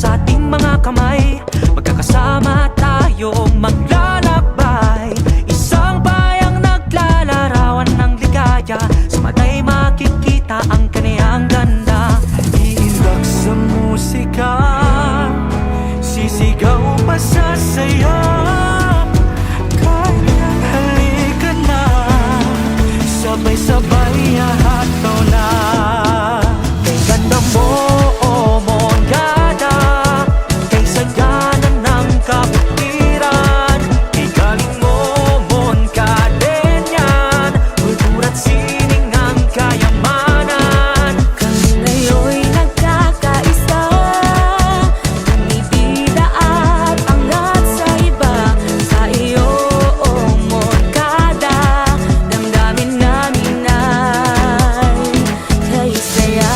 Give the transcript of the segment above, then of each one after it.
Sa ating mga kamay, magkakasama tayong maglalakbay. Isang bayang naglalarawan ng ligaya, sa mata'y makikita ang kaniyang ganda. Iindak sa musika, sisigaw pa sa saya. Kaya halika na, sabay-sabay hahataw na. Kay ganda mo, oh Monggada, kay sagana ng kaputiran. Kay galing mo, Moncadeñan, kultura at sining ang kayamanan. Kami ngayon'y nagkakaisa, bumibida at angat sa iba. Sa iyo, oh Monggada, damdamin namin ay kay saya.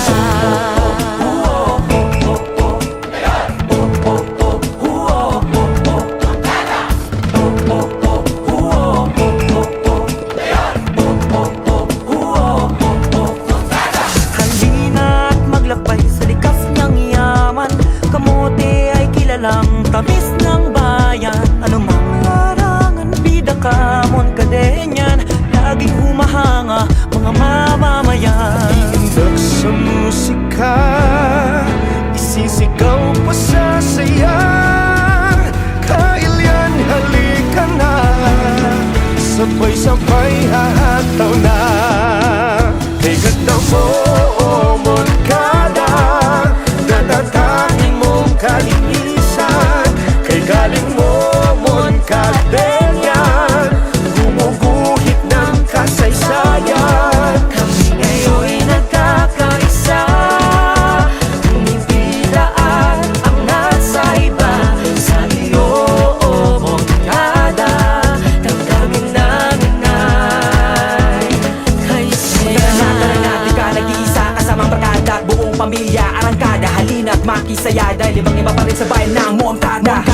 Halina at maglakbay sa likas niyang yaman. Kamote ay kilalang tamis ng bayan. Anumang larangan, bida ka, Moncadeñan, laging humahanga mga mamamayan. Iindak sa musika, isisigaw pa sa saya. Kailyan, halika na, sabay-sabay hahataw na. Kay ganda mo, oh Monggada, natatanging mong kalinisan. Kay galing mo, Moncadeñan, gumuguhit ng kasaysayan. Kami ngayon'y nagkakaisa, bumibida at angat sa iba. Sa iyo, oh Monggada, damdamin namin ay kay saya. Tara na, di ka nag-iisa, kasamang barkada, buong pamilya, arangkada. Halina't makisaya, dahil ibang iba pa rin sa bayan ng Monggada.